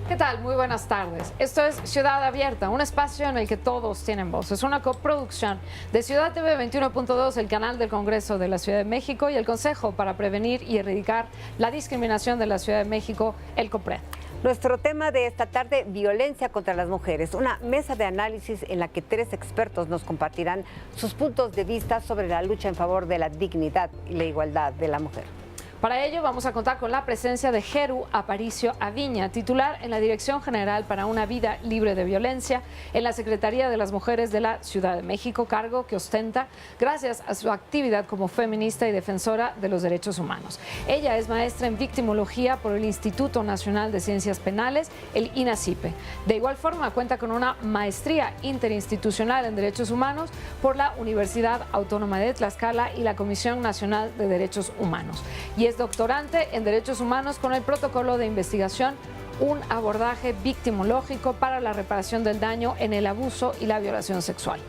¿Qué tal? Muy buenas tardes. Esto es Ciudad Abierta, un espacio en el que todos tienen voz. Es una coproducción de Ciudad TV 21.2, el canal del Congreso de la Ciudad de México y el Consejo para Prevenir y Erradicar la Discriminación de la Ciudad de México, el COPRED. Nuestro tema de esta tarde, violencia contra las mujeres. Una mesa de análisis en la que 3 expertos nos compartirán sus puntos de vista sobre la lucha en favor de la dignidad y la igualdad de la mujer. Para ello vamos a contar con la presencia de Jeru Aparicio Aviña, titular en la Dirección General para una Vida Libre de Violencia en la Secretaría de las Mujeres de la Ciudad de México, cargo que ostenta gracias a su actividad como feminista y defensora de los derechos humanos. Ella es maestra en victimología por el Instituto Nacional de Ciencias Penales, el INACIPE. De igual forma cuenta con una maestría interinstitucional en derechos humanos por la Universidad Autónoma de Tlaxcala y la Comisión Nacional de Derechos Humanos. Y es doctorante en Derechos Humanos con el protocolo de investigación, un abordaje victimológico para la reparación del daño en el abuso y la violación sexual.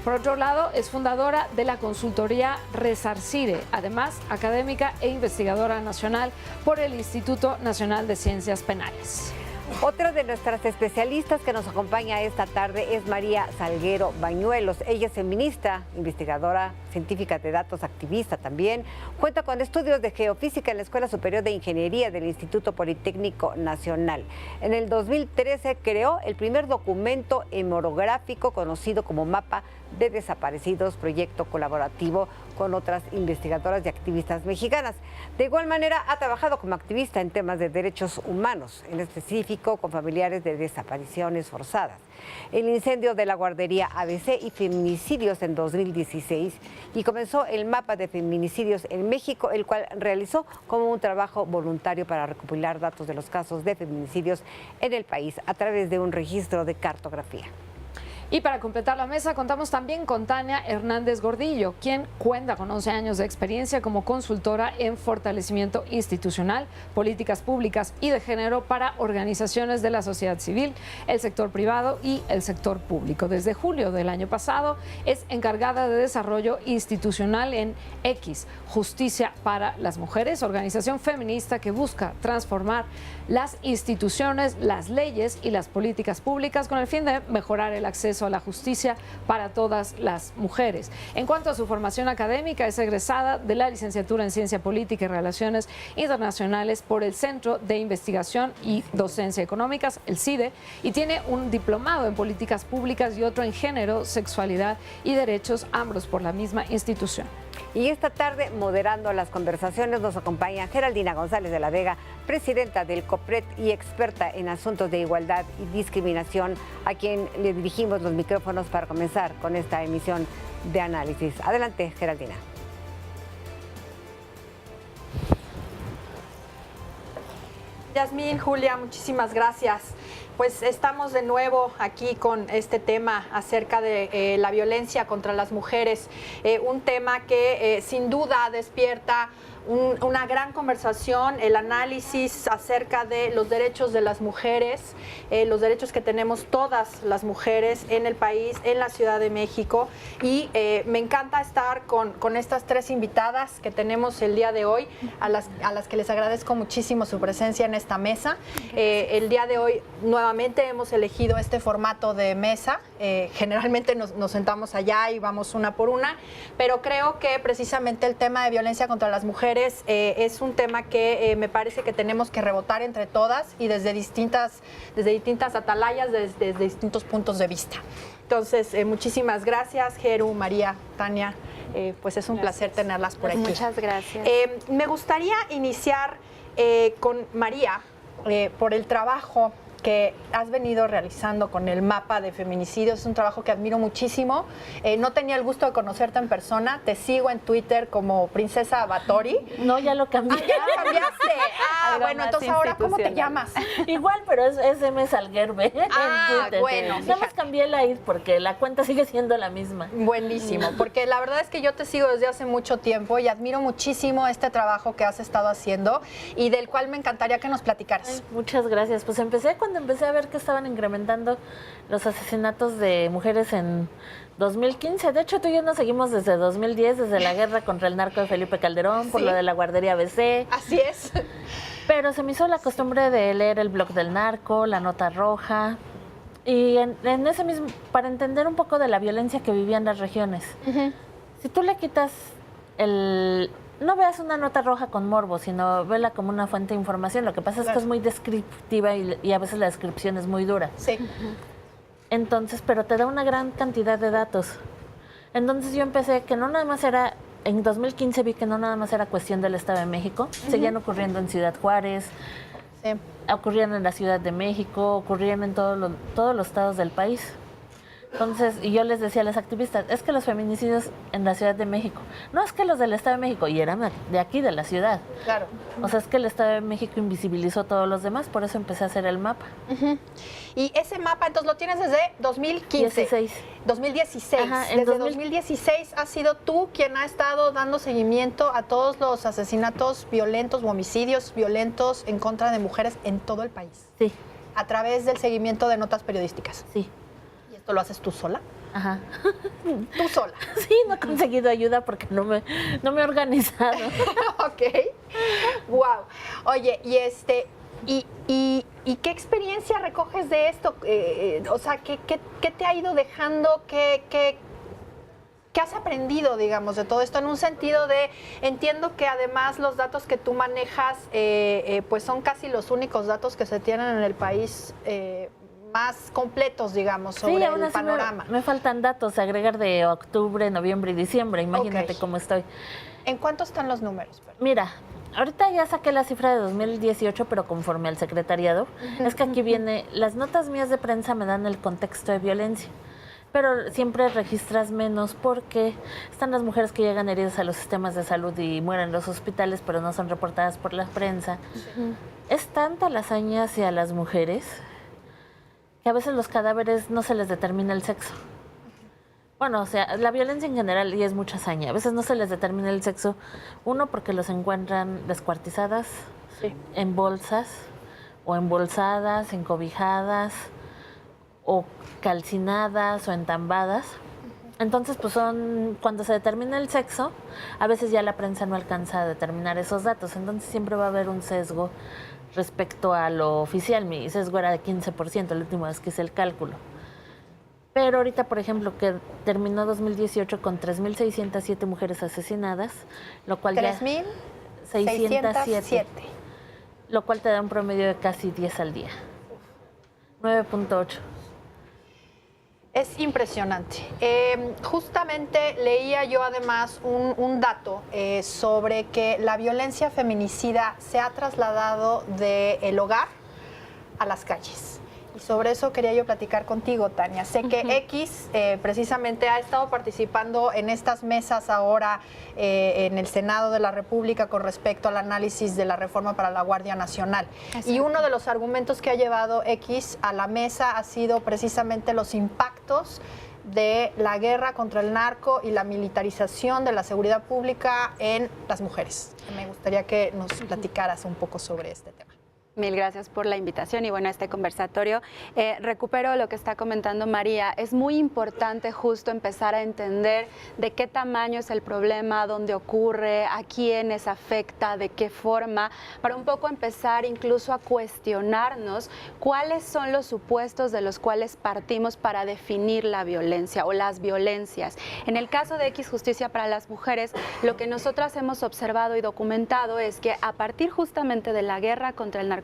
Por otro lado, es fundadora de la consultoría Resarcire, además académica e investigadora nacional por el Instituto Nacional de Ciencias Penales. Otra de nuestras especialistas que nos acompaña esta tarde es María Salguero Bañuelos. Ella es feminista, investigadora, científica de datos, activista también. Cuenta con estudios de geofísica en la Escuela Superior de Ingeniería del Instituto Politécnico Nacional. En el 2013 creó el primer documento hemorrográfico conocido como Mapa de Desaparecidos, proyecto colaborativo con otras investigadoras y activistas mexicanas. De igual manera, ha trabajado como activista en temas de derechos humanos, en específico con familiares de desapariciones forzadas, el incendio de la guardería ABC y feminicidios en 2016, y comenzó el mapa de feminicidios en México, el cual realizó como un trabajo voluntario para recopilar datos de los casos de feminicidios en el país a través de un registro de cartografía. Y para completar la mesa contamos también con Tania Hernández Gordillo, quien cuenta con 11 años de experiencia como consultora en fortalecimiento institucional, políticas públicas y de género para organizaciones de la sociedad civil, el sector privado y el sector público. Desde julio del año pasado es encargada de desarrollo institucional en X, Justicia para las Mujeres, organización feminista que busca transformar las instituciones, las leyes y las políticas públicas con el fin de mejorar el acceso a la justicia para todas las mujeres. En cuanto a su formación académica, es egresada de la licenciatura en Ciencia Política y Relaciones Internacionales por el Centro de Investigación y Docencia Económicas, el CIDE, y tiene un diplomado en Políticas Públicas y otro en Género, Sexualidad y Derechos, ambos por la misma institución. Y esta tarde, moderando las conversaciones, nos acompaña Geraldina González de la Vega, presidenta del COPRED y experta en asuntos de igualdad y discriminación, a quien le dirigimos los micrófonos para comenzar con esta emisión de análisis. Adelante, Geraldina. Yasmín, Julia, muchísimas gracias. Pues estamos de nuevo aquí con este tema acerca de la violencia contra las mujeres, un tema que sin duda despierta una gran conversación, el análisis acerca de los derechos de las mujeres, los derechos que tenemos todas las mujeres en el país, en la Ciudad de México, y me encanta estar con estas 3 invitadas que tenemos el día de hoy, a las que les agradezco muchísimo su presencia en esta mesa. El día de hoy nuevamente hemos elegido este formato de mesa, generalmente nos sentamos allá y vamos una por una, pero creo que precisamente el tema de violencia contra las mujeres es un tema que me parece que tenemos que rebotar entre todas y desde distintas atalayas, desde distintos puntos de vista. Entonces, muchísimas gracias, Jeru, María, Tania, pues es un placer tenerlas por aquí. Muchas gracias. Me gustaría iniciar con María por el trabajo que has venido realizando con el mapa de feminicidios. Es un trabajo que admiro muchísimo. No tenía el gusto de conocerte en persona. Te sigo en Twitter como Princesa Batori. No, ya lo cambié. Ah, ya lo cambiaste. Bueno, entonces ahora, ¿cómo te llamas? Igual, pero es M. Salguerbe. Bueno. Nada más cambié la ID porque la cuenta sigue siendo la misma. Buenísimo, porque la verdad es que yo te sigo desde hace mucho tiempo y admiro muchísimo este trabajo que has estado haciendo y del cual me encantaría que nos platicaras. Ay, muchas gracias. Pues cuando empecé a ver que estaban incrementando los asesinatos de mujeres en 2015. De hecho, tú y yo nos seguimos desde 2010, desde la guerra contra el narco de Felipe Calderón, por lo de la guardería ABC. Así es. Pero se me hizo la costumbre de leer el blog del narco, la nota roja, y en ese mismo, para entender un poco de la violencia que vivían las regiones. Si tú le quitas no veas una nota roja con morbo, sino vela como una fuente de información. Lo que pasa es que es muy descriptiva y a veces la descripción es muy dura. Sí. Entonces, pero te da una gran cantidad de datos. Entonces yo empecé que no nada más era, en 2015 vi que no nada más era cuestión del Estado de México, seguían ocurriendo en Ciudad Juárez, ocurrían en la Ciudad de México, ocurrían en todos los estados del país. Entonces, y yo les decía a las activistas, es que los feminicidios en la Ciudad de México, no es que los del Estado de México, y eran de aquí, de la ciudad. Claro. O sea, es que el Estado de México invisibilizó a todos los demás, por eso empecé a hacer el mapa. Y ese mapa, entonces, lo tienes desde 2015. 2016. Ajá, Desde 2016 has sido tú quien ha estado dando seguimiento a todos los asesinatos violentos o homicidios violentos en contra de mujeres en todo el país. Sí. A través del seguimiento de notas periodísticas. Sí. ¿Esto lo haces tú sola? Ajá. ¿Tú sola? Sí, no he conseguido ayuda porque no me he organizado. Ok. Wow. Oye, ¿y qué experiencia recoges de esto? O sea, ¿qué te ha ido dejando? ¿Qué has aprendido, digamos, de todo esto? En un sentido de, entiendo que además los datos que tú manejas, pues son casi los únicos datos que se tienen en el país más completos, digamos, sobre aún el así panorama. Me faltan datos, agregar de octubre, noviembre y diciembre. Imagínate cómo estoy. ¿En cuánto están los números? Perdón? Mira, ahorita ya saqué la cifra de 2018, pero conforme al secretariado, es que aquí viene, las notas mías de prensa me dan el contexto de violencia, pero siempre registras menos porque están las mujeres que llegan heridas a los sistemas de salud y mueren en los hospitales, pero no son reportadas por la prensa. Es tanta la hazaña hacia las mujeres que a veces los cadáveres no se les determina el sexo. Bueno, o sea, la violencia en general y es mucha hazaña. A veces no se les determina el sexo. Uno, porque los encuentran descuartizadas, en bolsas, o embolsadas, encobijadas, o calcinadas, o entambadas. Entonces, pues cuando se determina el sexo, a veces ya la prensa no alcanza a determinar esos datos. Entonces siempre va a haber un sesgo respecto a lo oficial. Mi sesgo era de 15%, la última vez que hice el cálculo. Pero ahorita, por ejemplo, que terminó 2018 con 3.607 mujeres asesinadas, lo cual 3.607. Lo cual te da un promedio de casi 10 al día. 9.8. Es impresionante. Justamente leía yo además un dato sobre que la violencia feminicida se ha trasladado del hogar a las calles. Y sobre eso quería yo platicar contigo, Tania. Sé que X precisamente ha estado participando en estas mesas ahora en el Senado de la República con respecto al análisis de la reforma para la Guardia Nacional. Exacto. Y uno de los argumentos que ha llevado X a la mesa ha sido precisamente los impactos de la guerra contra el narco y la militarización de la seguridad pública en las mujeres. Me gustaría que nos platicaras un poco sobre este tema. Mil gracias por la invitación y bueno, este conversatorio. Recupero lo que está comentando María. Es muy importante justo empezar a entender de qué tamaño es el problema, dónde ocurre, a quiénes afecta, de qué forma, para un poco empezar incluso a cuestionarnos cuáles son los supuestos de los cuales partimos para definir la violencia o las violencias. En el caso de X Justicia para las Mujeres, lo que nosotras hemos observado y documentado es que a partir justamente de la guerra contra el narcotráfico,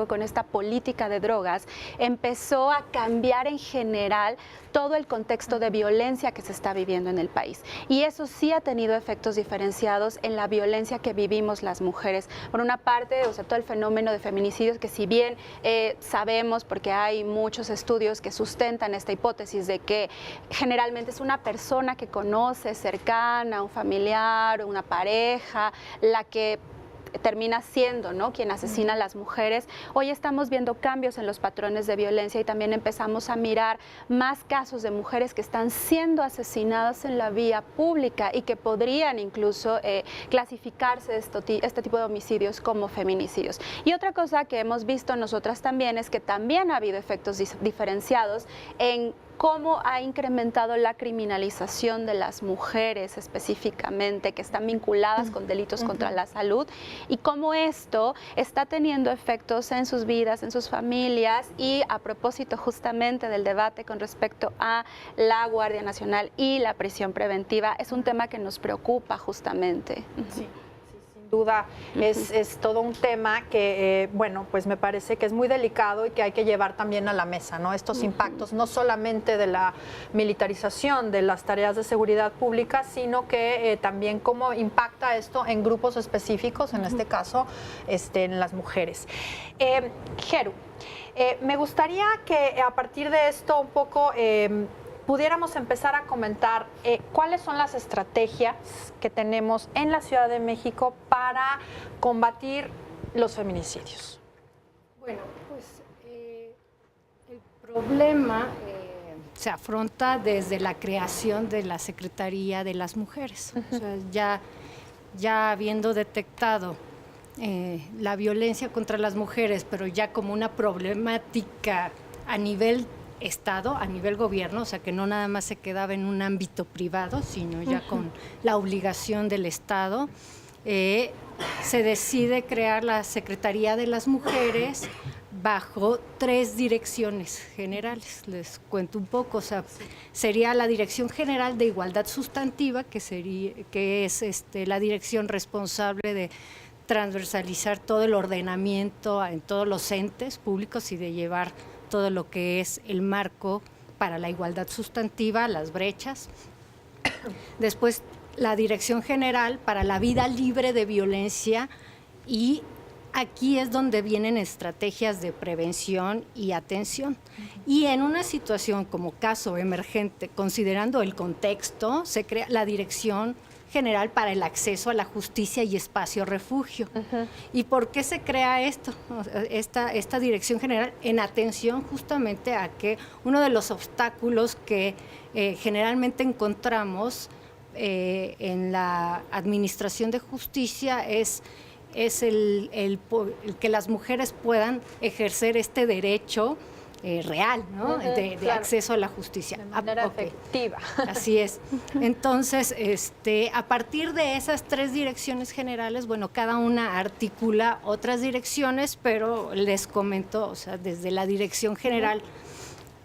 con esta política de drogas, empezó a cambiar en general todo el contexto de violencia que se está viviendo en el país. Y eso sí ha tenido efectos diferenciados en la violencia que vivimos las mujeres. Por una parte, o sea, todo el fenómeno de feminicidios, que si bien sabemos, porque hay muchos estudios que sustentan esta hipótesis de que generalmente es una persona que conoce cercana, un familiar, una pareja, la que termina siendo, ¿no?, quien asesina a las mujeres. Hoy estamos viendo cambios en los patrones de violencia y también empezamos a mirar más casos de mujeres que están siendo asesinadas en la vía pública y que podrían incluso clasificarse este tipo de homicidios como feminicidios. Y otra cosa que hemos visto nosotras también es que también ha habido efectos diferenciados en cómo ha incrementado la criminalización de las mujeres específicamente que están vinculadas con delitos contra la salud y cómo esto está teniendo efectos en sus vidas, en sus familias. Y a propósito justamente del debate con respecto a la Guardia Nacional y la prisión preventiva, es un tema que nos preocupa justamente. Sí. Sin duda es todo un tema que, bueno, pues me parece que es muy delicado y que hay que llevar también a la mesa, ¿no? Estos impactos, no solamente de la militarización de las tareas de seguridad pública, sino que también cómo impacta esto en grupos específicos, en este caso, en las mujeres. Geru, me gustaría que a partir de esto un poco pudiéramos empezar a comentar cuáles son las estrategias que tenemos en la Ciudad de México para combatir los feminicidios. Bueno, pues el problema se afronta desde la creación de la Secretaría de las Mujeres. O sea, ya habiendo detectado la violencia contra las mujeres, pero ya como una problemática a nivel Estado, a nivel gobierno, o sea que no nada más se quedaba en un ámbito privado, sino ya con la obligación del Estado, se decide crear la Secretaría de las Mujeres bajo 3 direcciones generales. Les cuento un poco, o sea, sería la Dirección General de Igualdad Sustantiva, que es la dirección responsable de transversalizar todo el ordenamiento en todos los entes públicos y de llevar todo lo que es el marco para la igualdad sustantiva, las brechas. Después, la Dirección General para la Vida Libre de Violencia, y aquí es donde vienen estrategias de prevención y atención. Y en una situación como caso emergente, considerando el contexto, se crea la Dirección General para el Acceso a la Justicia y Espacio Refugio. ¿Y por qué se crea esto? Esta Dirección General en atención justamente a que uno de los obstáculos que generalmente encontramos en la administración de justicia es el que las mujeres puedan ejercer este derecho real, ¿no? de acceso a la justicia. De manera efectiva. Así es. Entonces, a partir de esas 3 direcciones generales, bueno, cada una articula otras direcciones, pero les comento, o sea, desde la Dirección General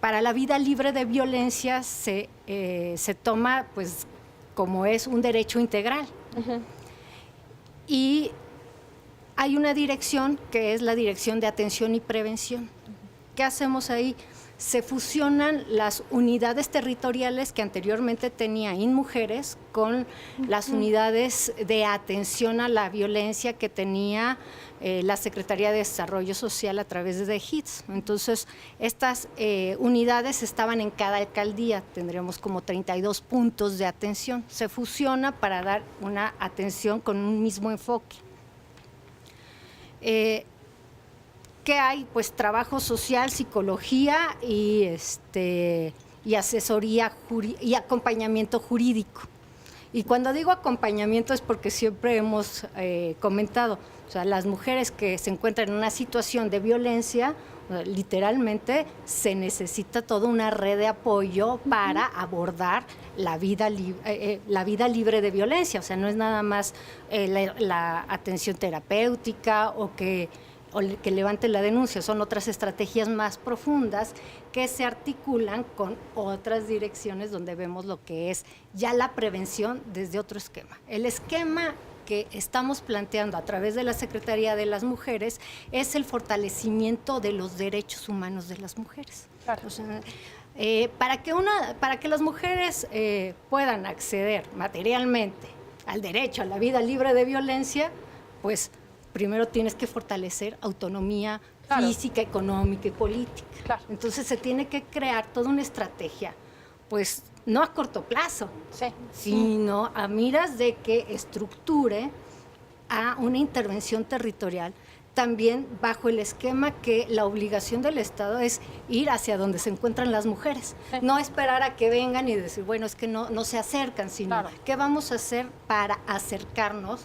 para la Vida Libre de Violencia se toma, pues, como es un derecho integral. Y hay una dirección que es la Dirección de Atención y Prevención. ¿Qué hacemos ahí? Se fusionan las unidades territoriales que anteriormente tenía INMujeres con las unidades de atención a la violencia que tenía la Secretaría de Desarrollo Social a través de HITS. Entonces, estas unidades estaban en cada alcaldía, tendríamos como 32 puntos de atención. Se fusiona para dar una atención con un mismo enfoque. ¿Qué hay? Pues trabajo social, psicología y asesoría y acompañamiento jurídico. Y cuando digo acompañamiento es porque siempre hemos comentado, o sea, las mujeres que se encuentran en una situación de violencia, literalmente se necesita toda una red de apoyo para abordar la vida libre de violencia. O sea, no es nada más la atención terapéutica o que levante la denuncia, son otras estrategias más profundas que se articulan con otras direcciones donde vemos lo que es ya la prevención desde otro esquema. El esquema que estamos planteando a través de la Secretaría de las Mujeres es el fortalecimiento de los derechos humanos de las mujeres. Claro. O sea, para que las mujeres puedan acceder materialmente al derecho a la vida libre de violencia, pues primero tienes que fortalecer autonomía física, económica y política. Claro. Entonces se tiene que crear toda una estrategia, pues no a corto plazo, sino a miras de que estructure a una intervención territorial, también bajo el esquema que la obligación del Estado es ir hacia donde se encuentran las mujeres, no esperar a que vengan y decir, bueno, es que no se acercan, sino qué vamos a hacer para acercarnos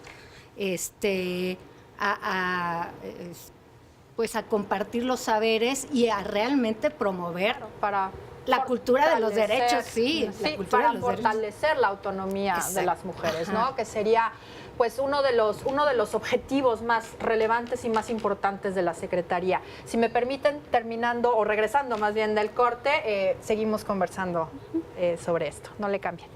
pues a compartir los saberes y a realmente promover La cultura de los derechos, sí. Sí, la cultura para de los derechos. fortalecer la autonomía de Exacto. las mujeres, Ajá. ¿no? Que sería pues uno de los objetivos más relevantes y más importantes de la Secretaría. Si me permiten, terminando o regresando más bien del corte, seguimos conversando sobre esto. No le cambien.